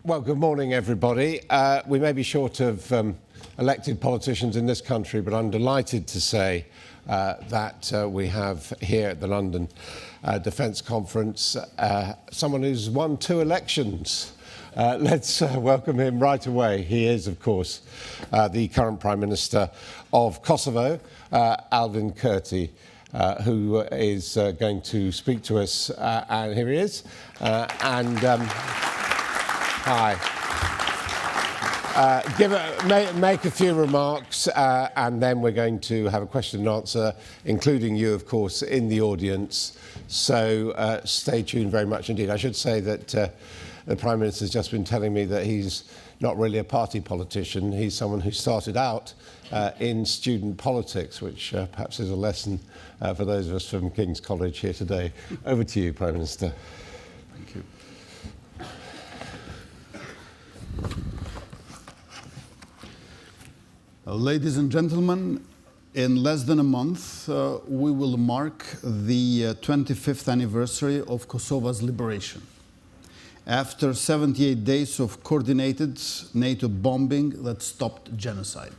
Well, good morning, everybody. We may be short of elected politicians in this country, but I'm delighted to say that we have here at the London Defence Conference someone who's won 2 elections. Let's welcome him right away. He is, of course, the current Prime Minister of Kosovo, Albin Kurti, who is going to speak to us. And here he is. Hi. Make a few remarks, and then we're going to have a question and answer, including you, of course, in the audience. So stay tuned very much indeed. I should say that the Prime Minister's just been telling me that he's not really a party politician. He's someone who started out in student politics, which perhaps is a lesson for those of us from King's College here today. Over to you, Prime Minister. Thank you. Ladies and gentlemen, in less than a month, we will mark the 25th anniversary of Kosovo's liberation. After 78 days of coordinated NATO bombing that stopped genocide.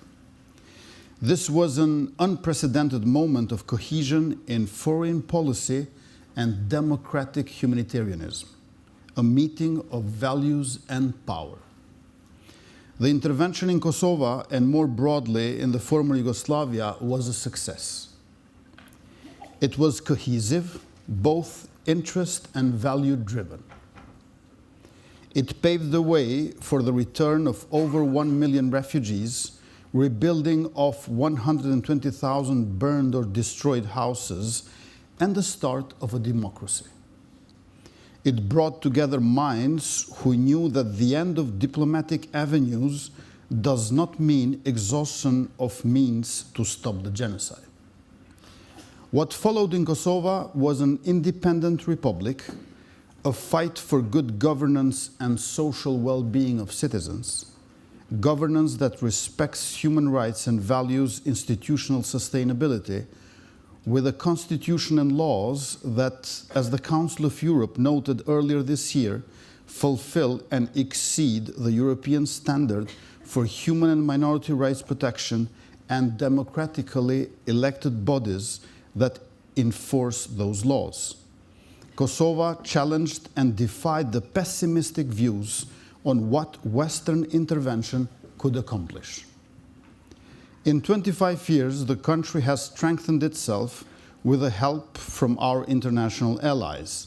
This was an unprecedented moment of cohesion in foreign policy and democratic humanitarianism, a meeting of values and power. The intervention in Kosovo, and more broadly in the former Yugoslavia, was a success. It was cohesive, both interest and value-driven. It paved the way for the return of over 1 million refugees, rebuilding of 120,000 burned or destroyed houses, and the start of a democracy. It brought together minds who knew that the end of diplomatic avenues does not mean exhaustion of means to stop the genocide. What followed in Kosovo was an independent republic, a fight for good governance and social well-being of citizens, governance that respects human rights and values institutional sustainability, with a constitution and laws that, as the Council of Europe noted earlier this year, fulfill and exceed the European standard for human and minority rights protection and democratically elected bodies that enforce those laws. Kosovo challenged and defied the pessimistic views on what Western intervention could accomplish. In 25 years, the country has strengthened itself with the help from our international allies.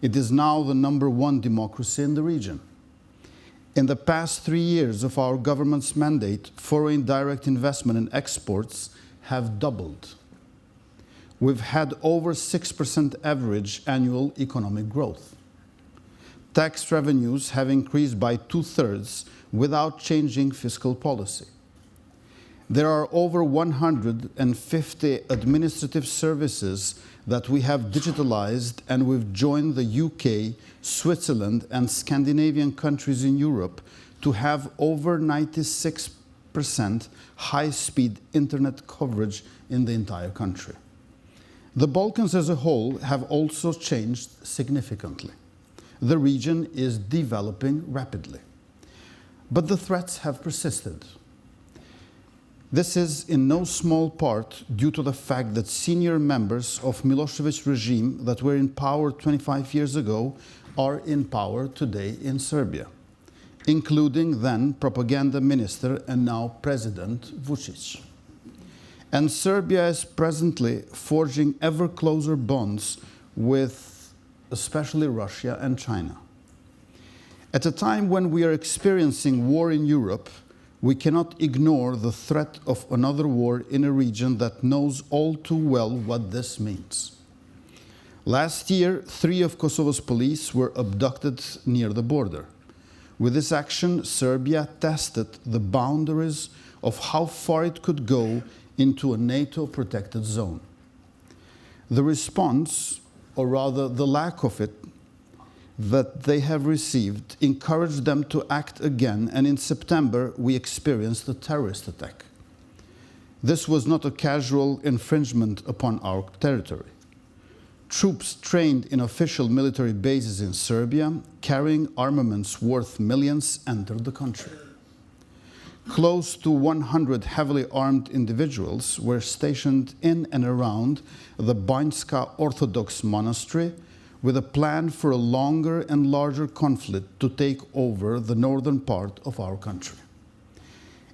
It is now the #1 democracy in the region. In the past 3 years of our government's mandate, foreign direct investment and exports have doubled. We've had over 6% average annual economic growth. Tax revenues have increased by 2/3 without changing fiscal policy. There are over 150 administrative services that we have digitalized, and we've joined the UK, Switzerland, and Scandinavian countries in Europe to have over 96% high-speed internet coverage in the entire country. The Balkans as a whole have also changed significantly. The region is developing rapidly. But the threats have persisted. This is in no small part due to the fact that senior members of Milosevic's regime that were in power 25 years ago are in power today in Serbia, including then propaganda minister and now President Vučić. And Serbia is presently forging ever closer bonds with especially Russia and China. At a time when we are experiencing war in Europe, we cannot ignore the threat of another war in a region that knows all too well what this means. Last year, 3 of Kosovo's police were abducted near the border. With this action, Serbia tested the boundaries of how far it could go into a NATO-protected zone. The response, or rather the lack of it, that they have received encouraged them to act again, and in September we experienced a terrorist attack. This was not a casual infringement upon our territory. Troops trained in official military bases in Serbia, carrying armaments worth millions, entered the country. Close to 100 heavily armed individuals were stationed in and around the Banjska Orthodox monastery with a plan for a longer and larger conflict to take over the northern part of our country.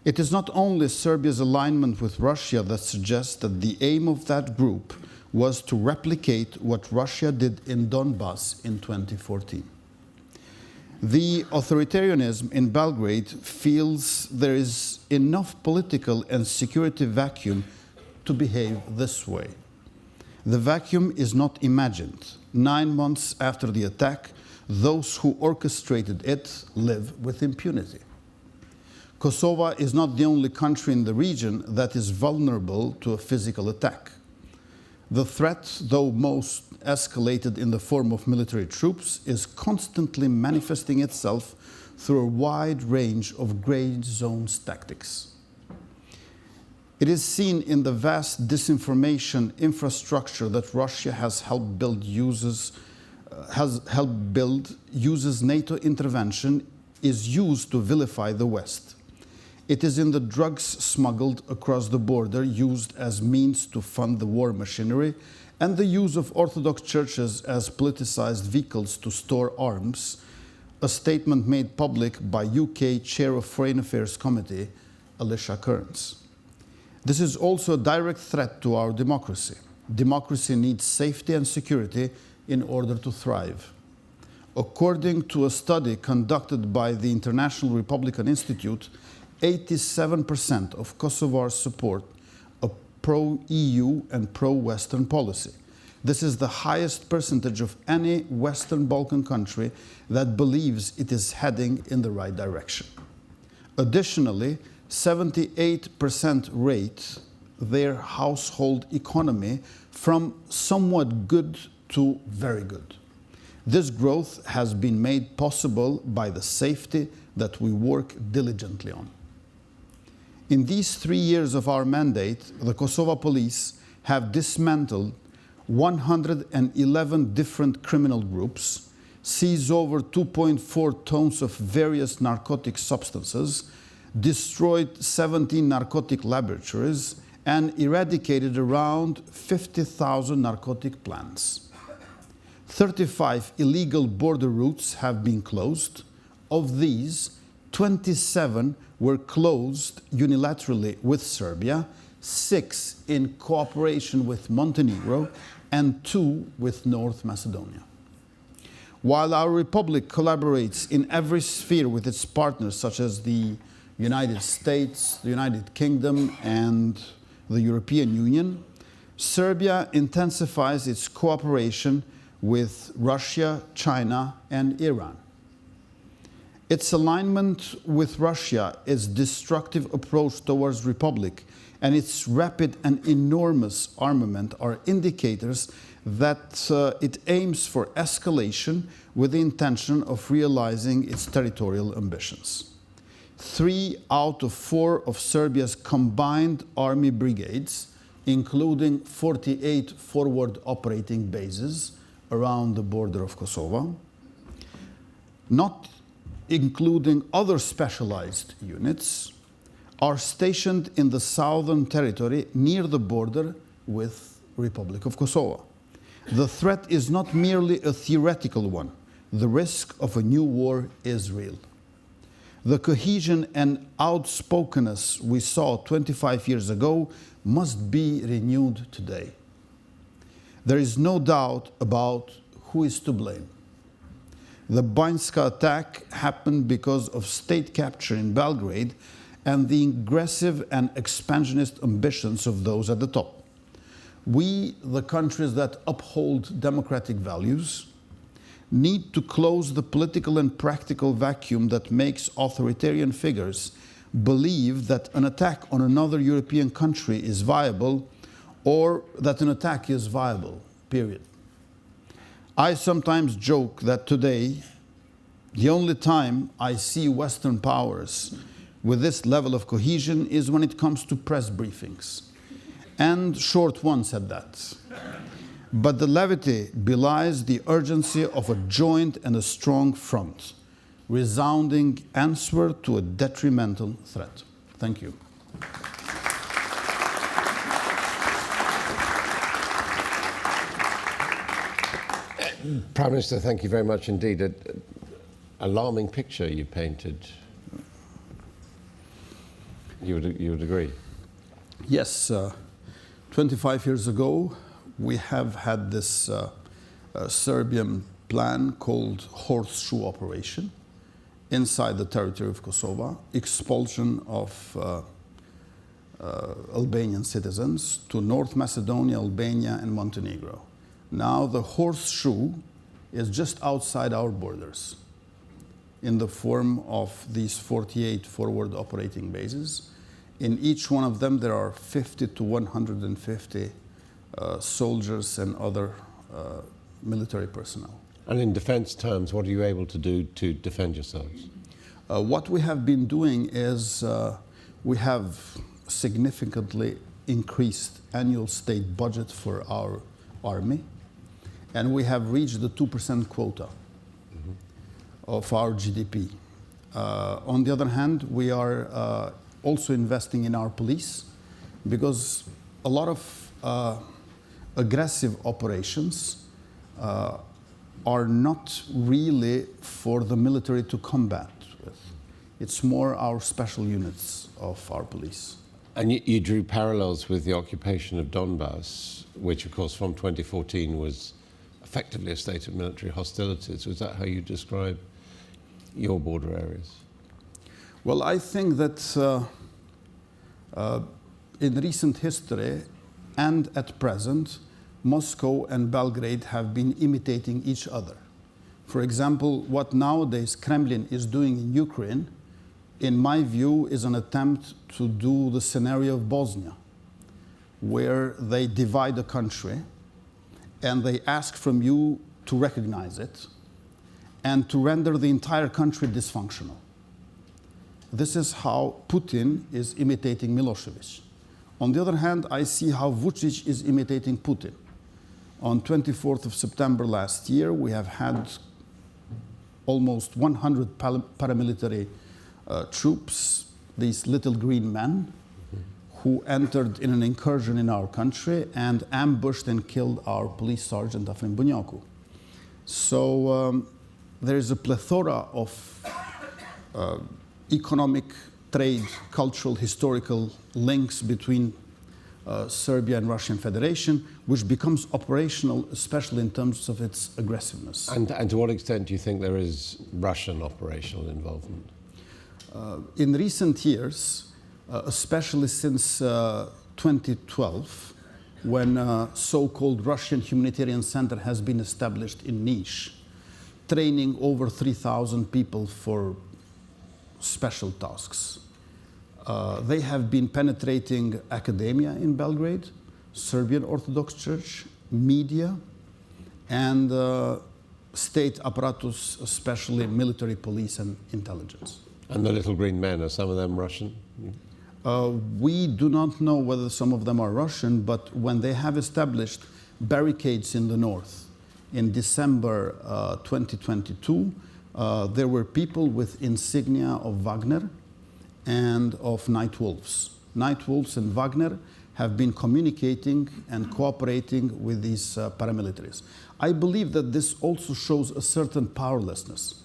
It is not only Serbia's alignment with Russia that suggests that the aim of that group was to replicate what Russia did in Donbass in 2014. The authoritarianism in Belgrade feels there is enough political and security vacuum to behave this way. The vacuum is not imagined. 9 months after the attack, those who orchestrated it live with impunity. Kosovo is not the only country in the region that is vulnerable to a physical attack. The threat, though most escalated in the form of military troops, is constantly manifesting itself through a wide range of gray zones tactics. It is seen in the vast disinformation infrastructure that Russia has helped build, uses NATO intervention is used to vilify the West. It is in the drugs smuggled across the border used as means to fund the war machinery, and the use of Orthodox churches as politicized vehicles to store arms, a statement made public by UK Chair of Foreign Affairs Committee, Alicia Kearns. This is also a direct threat to our democracy. Democracy needs safety and security in order to thrive. According to a study conducted by the International Republican Institute, 87% of Kosovars support a pro-EU and pro-Western policy. This is the highest percentage of any Western Balkan country that believes it is heading in the right direction. Additionally, 78% rate their household economy from somewhat good to very good. This growth has been made possible by the safety that we work diligently on. In these 3 years of our mandate, the Kosovo police have dismantled 111 different criminal groups, seized over 2.4 tons of various narcotic substances, destroyed 17 narcotic laboratories, and eradicated around 50,000 narcotic plants. 35 illegal border routes have been closed. Of these, 27 were closed unilaterally with Serbia, 6 in cooperation with Montenegro, and 2 with North Macedonia. While our republic collaborates in every sphere with its partners, such as the United States, the United Kingdom, and the European Union, Serbia intensifies its cooperation with Russia, China, and Iran. Its alignment with Russia, its destructive approach towards republic, and its rapid and enormous armament are indicators that it aims for escalation with the intention of realizing its territorial ambitions. 3 out of 4 of Serbia's combined army brigades, including 48 forward operating bases around the border of Kosovo, not including other specialized units, are stationed in the southern territory near the border with Republic of Kosovo. The threat is not merely a theoretical one. The risk of a new war is real. The cohesion and outspokenness we saw 25 years ago must be renewed today. There is no doubt about who is to blame. The Banjska attack happened because of state capture in Belgrade and the aggressive and expansionist ambitions of those at the top. We, the countries that uphold democratic values, need to close the political and practical vacuum that makes authoritarian figures believe that an attack on another European country is viable, or that an attack is viable, period. I sometimes joke that today, the only time I see Western powers with this level of cohesion is when it comes to press briefings, and short ones at that. but the levity belies the urgency of a joint and a strong front, resounding answer to a detrimental threat. Thank you. Prime Minister, thank you very much indeed. An alarming picture you painted. You would agree? Yes. 25 years ago, we have had this Serbian plan called Horseshoe Operation inside the territory of Kosovo, expulsion of Albanian citizens to North Macedonia, Albania, and Montenegro. Now the horseshoe is just outside our borders in the form of these 48 forward operating bases. In each one of them, there are 50 to 150 soldiers and other military personnel. And in defense terms, what are you able to do to defend yourselves? What we have been doing is we have significantly increased annual state budget for our army, and we have reached the 2% quota of our GDP. On the other hand, we are also investing in our police, because a lot of aggressive operations are not really for the military to combat with. It's more our special units of our police. And you drew parallels with the occupation of Donbass, which of course from 2014 was effectively a state of military hostilities. Was that how you describe your border areas? Well, I think that in recent history and at present, Moscow and Belgrade have been imitating each other. For example, what nowadays Kremlin is doing in Ukraine, in my view, is an attempt to do the scenario of Bosnia, where they divide a country and they ask from you to recognize it and to render the entire country dysfunctional. This is how Putin is imitating Milosevic. On the other hand, I see how Vučić is imitating Putin. On 24th of September last year, we have had almost 100 paramilitary troops, these little green men, who entered in an incursion in our country and ambushed and killed our police sergeant, Afrin Bunyaku. So there is a plethora of economic, trade, cultural, historical links between Serbia and Russian Federation, which becomes operational, especially in terms of its aggressiveness. And to what extent do you think there is Russian operational involvement? In recent years, especially since 2012, when a so-called Russian humanitarian center has been established in Niš, training over 3,000 people for special tasks. They have been penetrating academia in Belgrade, Serbian Orthodox Church, media, and state apparatus, especially military, police, and intelligence. And the little green men, are some of them Russian? We do not know whether some of them are Russian, but when they have established barricades in the north in December 2022, there were people with insignia of Wagner and of Night Wolves. Night Wolves and Wagner have been communicating and cooperating with these paramilitaries. I believe that this also shows a certain powerlessness,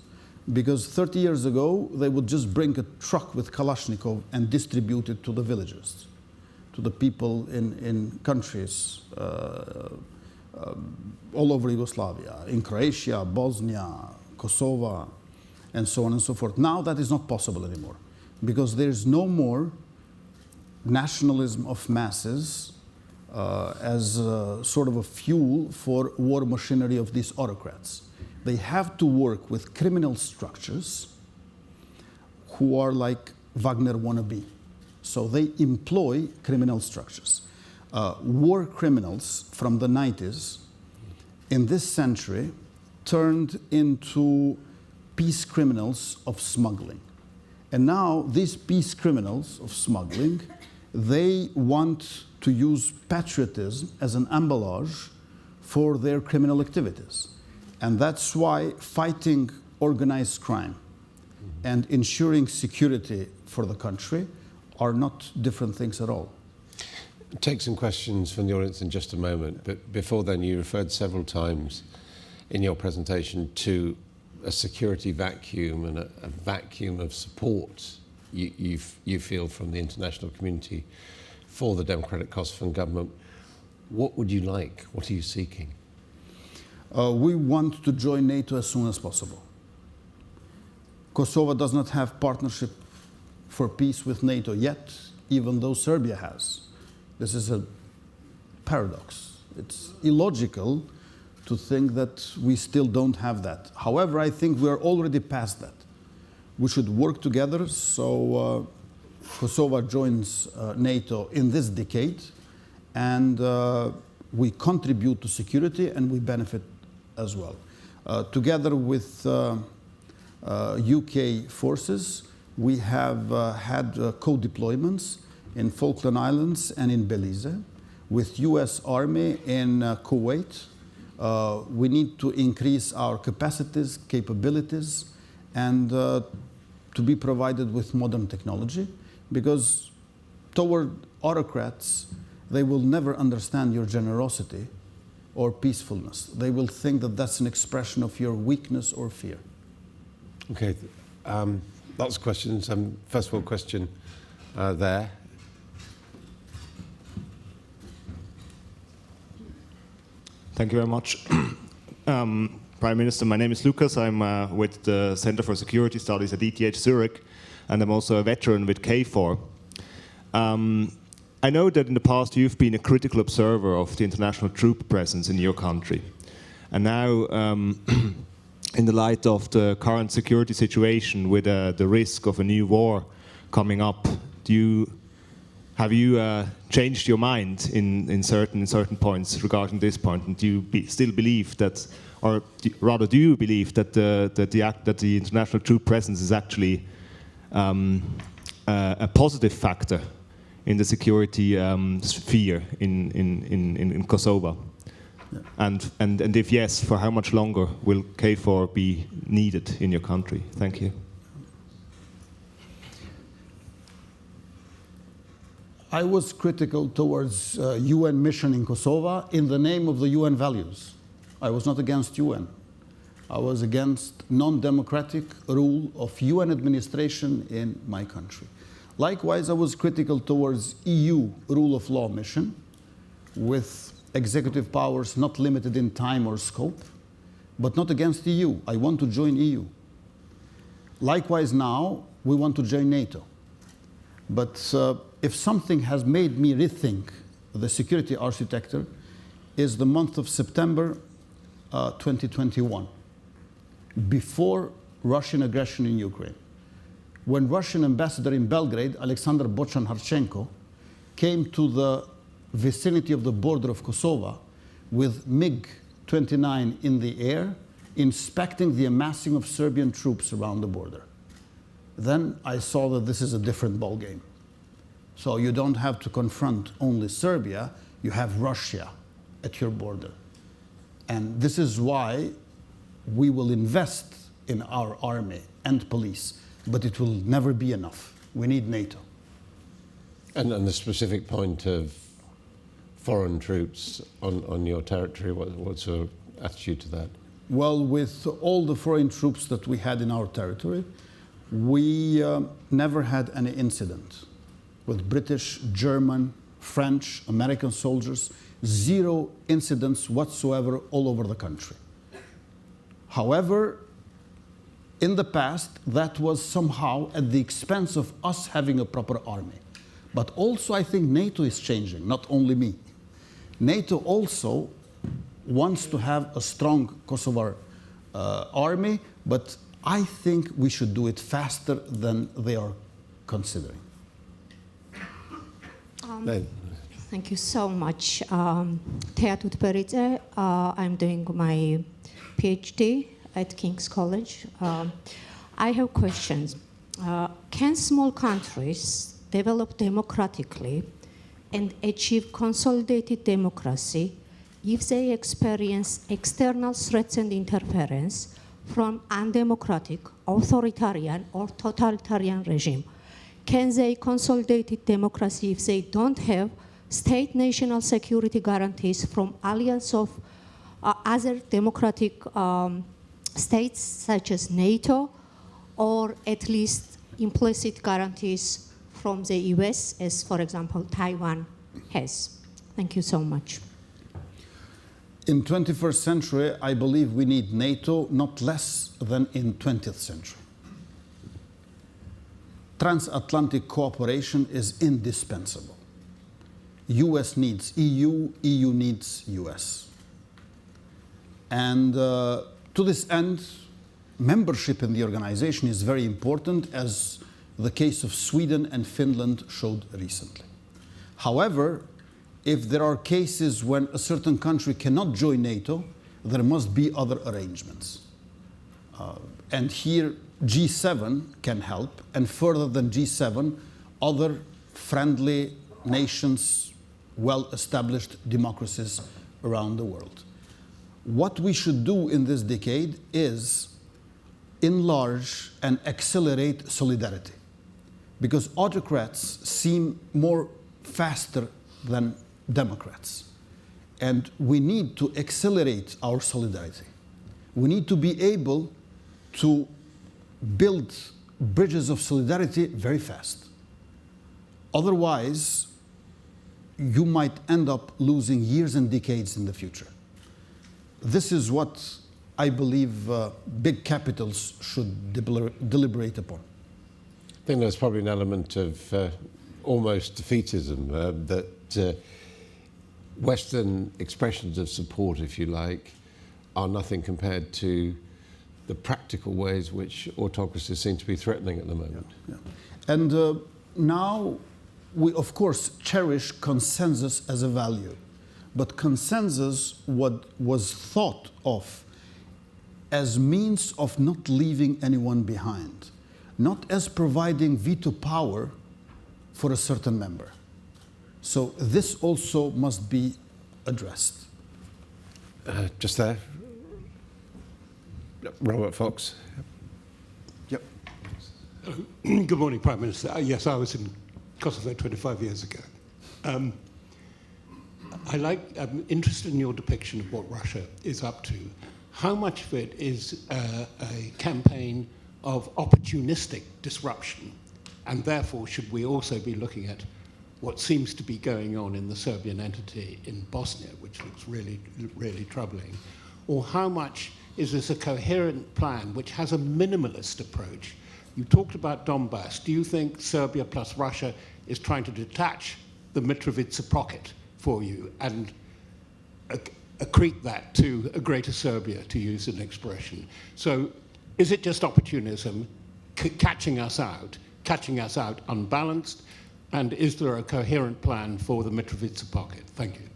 because 30 years ago, they would just bring a truck with Kalashnikov and distribute it to the villagers, to the people in countries all over Yugoslavia, in Croatia, Bosnia, Kosovo, and so on and so forth. Now that is not possible anymore, because there is no more nationalism of masses as sort of a fuel for war machinery of these autocrats. They have to work with criminal structures who are like Wagner wannabe. So they employ criminal structures. War criminals from the 90s in this century turned into peace criminals of smuggling. And now these peace criminals of smuggling, they want to use patriotism as an embellage for their criminal activities. And that's why fighting organized crime and ensuring security for the country are not different things at all. Take some questions from the audience in just a moment, but before then you referred several times in your presentation to a security vacuum and a vacuum of support you feel from the international community for the democratic Kosovan government. What would you like? What are you seeking? We want to join NATO as soon as possible. Kosovo does not have partnership for peace with NATO yet, even though Serbia has. This is a paradox. It's illogical to think that we still don't have that. However, I think we are already past that. We should work together so Kosovo joins NATO in this decade, and we contribute to security and we benefit as well. Together with UK forces, we have had co-deployments in Falkland Islands and in Belize, with US Army in Kuwait. We need to increase our capacities, capabilities, and to be provided with modern technology, because toward autocrats, they will never understand your generosity or peacefulness. They will think that that's an expression of your weakness or fear. Okay, lots of questions. First of all, question there. Thank you very much. Prime Minister, my name is Lucas. I'm with the Center for Security Studies at ETH Zurich, and I'm also a veteran with KFOR. I know that in the past you've been a critical observer of the international troop presence in your country. And now, in the light of the current security situation with the risk of a new war coming up, have you changed your mind in certain points regarding this point? And do you still believe that, or rather, do you believe that the international troop presence is actually a positive factor in the security sphere in Kosovo? Yeah. And if yes, for how much longer will KFOR be needed in your country? Thank you. I was critical towards UN mission in Kosovo in the name of the UN values. I was not against UN. I was against non-democratic rule of UN administration in my country. Likewise, I was critical towards EU rule of law mission with executive powers not limited in time or scope, but not against EU. I want to join EU. Likewise now, we want to join NATO. But if something has made me rethink the security architecture is the month of September 2021, before Russian aggression in Ukraine. When Russian ambassador in Belgrade, Alexander Bochan-Harchenko, came to the vicinity of the border of Kosovo with MiG-29 in the air, inspecting the amassing of Serbian troops around the border. Then I saw that this is a different ballgame. So you don't have to confront only Serbia, you have Russia at your border. And this is why we will invest in our army and police, but it will never be enough. We need NATO. And the specific point of foreign troops on your territory, what's your attitude to that? Well, with all the foreign troops that we had in our territory, we never had any incident with British, German, French, American soldiers, zero incidents whatsoever all over the country. However, in the past, that was somehow at the expense of us having a proper army. But also, I think NATO is changing, not only me. NATO also wants to have a strong Kosovar army, but I think we should do it faster than they are considering. Thank you so much. Tea Tutberidze, I'm doing my PhD at King's College. I have questions. Can small countries develop democratically and achieve consolidated democracy if they experience external threats and interference from undemocratic, authoritarian, or totalitarian regime? Can they consolidate democracy if they don't have state national security guarantees from alliance of other democratic states such as NATO, or at least implicit guarantees from the US, as for example Taiwan has? Thank you so much. In 21st century, I believe we need NATO not less than in 20th century. Transatlantic cooperation is indispensable. US needs EU, EU needs US. And to this end, membership in the organization is very important, as the case of Sweden and Finland showed recently. However, if there are cases when a certain country cannot join NATO, there must be other arrangements. And here, G7 can help, and further than G7, other friendly nations, well-established democracies around the world. What we should do in this decade is enlarge and accelerate solidarity, because autocrats seem more faster than democrats. And we need to accelerate our solidarity. We need to be able to build bridges of solidarity very fast. Otherwise, you might end up losing years and decades in the future. This is what I believe big capitals should deliberate upon. I think there's probably an element of almost defeatism, that Western expressions of support, if you like, are nothing compared to the practical ways which autocracies seem to be threatening at the moment. Yeah, yeah. And now we, of course, cherish consensus as a value. But consensus was thought of as means of not leaving anyone behind, not as providing veto power for a certain member. So this also must be addressed. Just there. Robert Fox. Yep. Good morning, Prime Minister. Yes, I was in Kosovo 25 years ago. I'm interested in your depiction of what Russia is up to. How much of it is a campaign of opportunistic disruption, and therefore should we also be looking at what seems to be going on in the Serbian entity in Bosnia, which looks really, really troubling? Or how much is this a coherent plan which has a minimalist approach? You talked about Donbass. Do you think Serbia plus Russia is trying to detach the Mitrovica pocket for you and accrete that to a greater Serbia, to use an expression? So is it just opportunism catching us out unbalanced? And is there a coherent plan for the Mitrovica pocket? Thank you.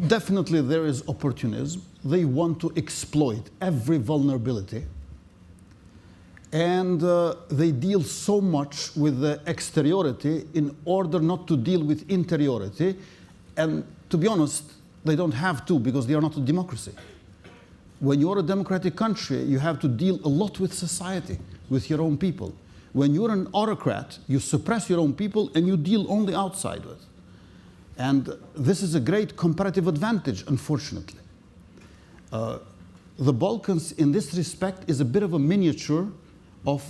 Definitely there is opportunism. They want to exploit every vulnerability. And they deal so much with the exteriority in order not to deal with interiority. And to be honest, they don't have to, because they are not a democracy. When you're a democratic country, you have to deal a lot with society, with your own people. When you're an autocrat, you suppress your own people and you deal only outside with. And this is a great comparative advantage, unfortunately. The Balkans, in this respect, is a bit of a miniature of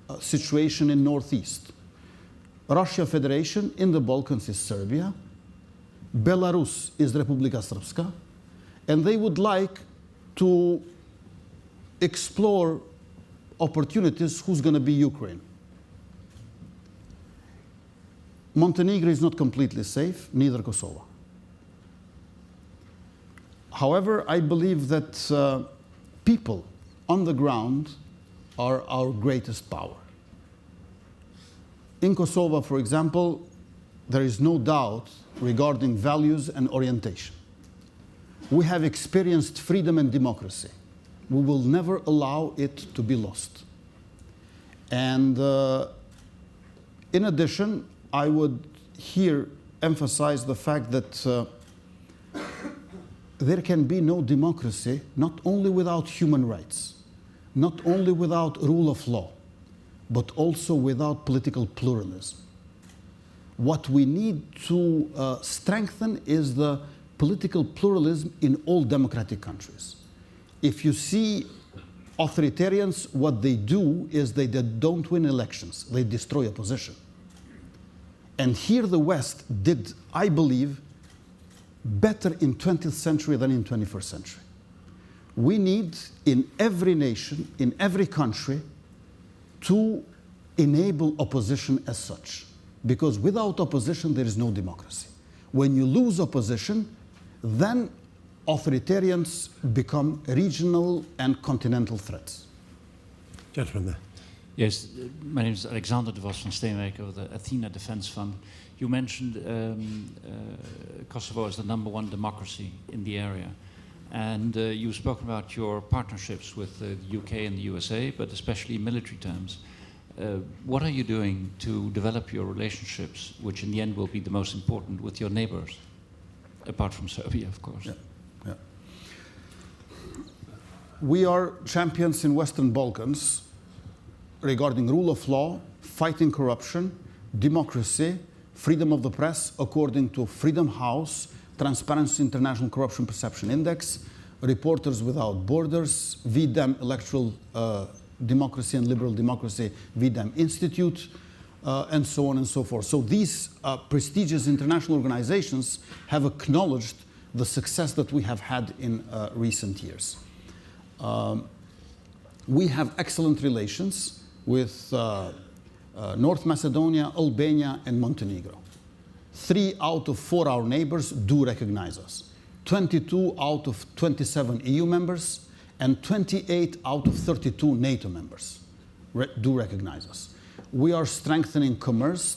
a situation in Northeast. Russia Federation in the Balkans is Serbia. Belarus is Republika Srpska. And they would like to explore opportunities who's going to be Ukraine. Montenegro is not completely safe, neither Kosovo. However, I believe that people on the ground are our greatest power. In Kosovo, for example, there is no doubt regarding values and orientation. We have experienced freedom and democracy. We will never allow it to be lost. And in addition, I would here emphasize the fact that there can be no democracy, not only without human rights, not only without rule of law, but also without political pluralism. What we need to strengthen is the political pluralism in all democratic countries. If you see authoritarians, what they do is they don't win elections, they destroy opposition. And here the West did, I believe, better in 20th century than in 21st century. We need in every nation, in every country, to enable opposition as such. Because without opposition, there is no democracy. When you lose opposition, then authoritarians become regional and continental threats. Gentleman there. Yes, my name is Alexander de Vos van Steenwijk of the Athena Defense Fund. You mentioned Kosovo as the #1 democracy in the area. And you've spoken about your partnerships with the UK and the USA, but especially in military terms. What are you doing to develop your relationships, which in the end will be the most important, with your neighbors, apart from Serbia, of course? Yeah. Yeah. We are champions in Western Balkans regarding rule of law, fighting corruption, democracy, freedom of the press, according to Freedom House, Transparency International Corruption Perception Index, Reporters Without Borders, VDEM Electoral Democracy and Liberal Democracy, VDEM Institute, and so on and so forth. So these prestigious international organizations have acknowledged the success that we have had in recent years. We have excellent relations with North Macedonia, Albania, and Montenegro. 3 out of 4 our neighbors do recognize us. 22 out of 27 EU members and 28 out of 32 NATO members do recognize us. We are strengthening commerce,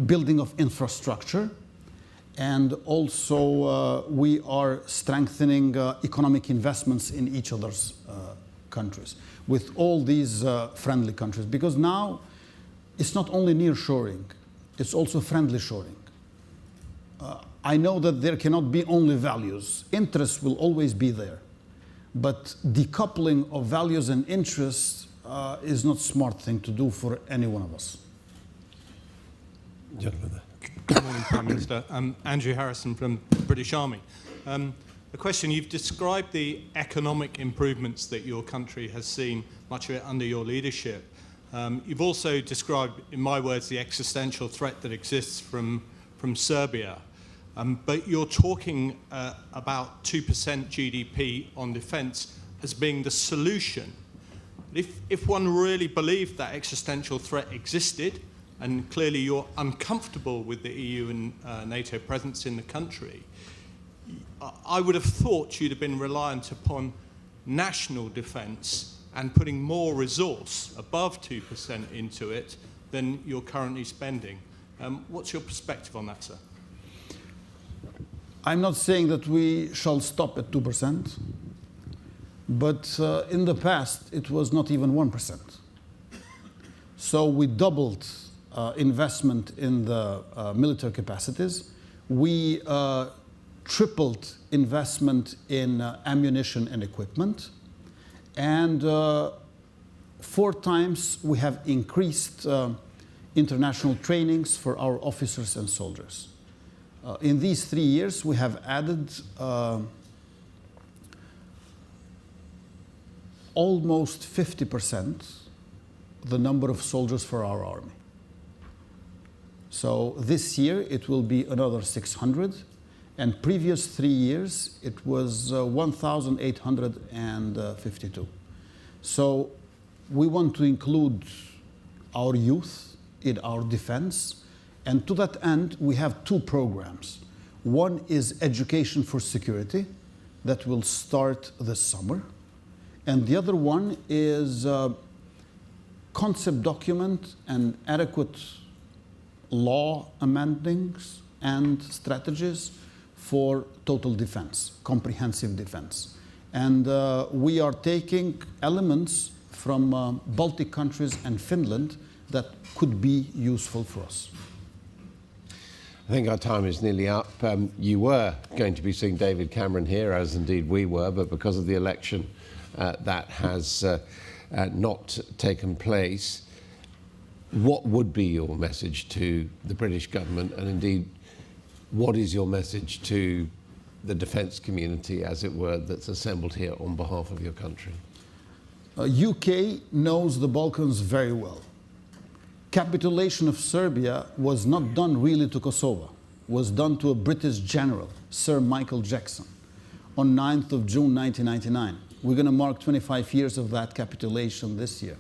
building of infrastructure, and also we are strengthening economic investments in each other's countries with all these friendly countries, because now it's not only nearshoring, it's also friendly shoring. I know that there cannot be only values. Interests will always be there. But decoupling of values and interests is not a smart thing to do for any one of us. Gentleman there. Good morning, Prime Minister. I'm Andrew Harrison from the British Army. A question, you've described the economic improvements that your country has seen, much of it under your leadership. You've also described, in my words, the existential threat that exists from Serbia. But you're talking about 2% GDP on defence as being the solution. If one really believed that existential threat existed, and clearly you're uncomfortable with the EU and NATO presence in the country, I would have thought you'd have been reliant upon national defence and putting more resource, above 2%, into it than you're currently spending. What's your perspective on that, sir? I'm not saying that we shall stop at 2%, but in the past it was not even 1%. So we doubled investment in the military capacities. We tripled investment in ammunition and equipment. And 4 times we have increased international trainings for our officers and soldiers. In these 3 years, we have added almost 50% the number of soldiers for our army. So this year, it will be another 600. And previous 3 years, it was 1,852. So we want to include our youth in our defense. And to that end, we have 2 programs. One is education for security that will start this summer. And the other one is concept document and adequate law amendments and strategies for total defense, comprehensive defense. And we are taking elements from Baltic countries and Finland that could be useful for us. think our time is nearly up. You were going to be seeing David Cameron here, as indeed we were, but because of the election, that has not taken place. What would be your message to the British government, and indeed, what is your message to the defence community, as it were, that's assembled here on behalf of your country? UK knows the Balkans very well. Capitulation of Serbia was not done really to Kosovo, was done to a British general, Sir Michael Jackson, on 9th of June 1999. We're going to mark 25 years of that capitulation this year.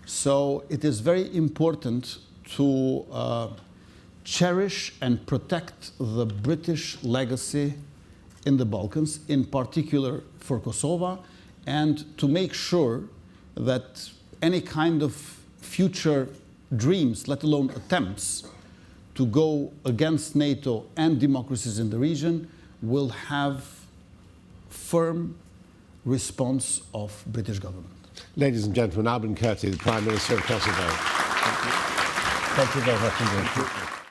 So it is very important to cherish and protect the British legacy in the Balkans, in particular for Kosovo, and to make sure that any kind of future dreams, let alone attempts, to go against NATO and democracies in the region will have firm response of British government. Ladies and gentlemen, Albin Kurti, the Prime Minister of Kosovo. Thank you very much indeed.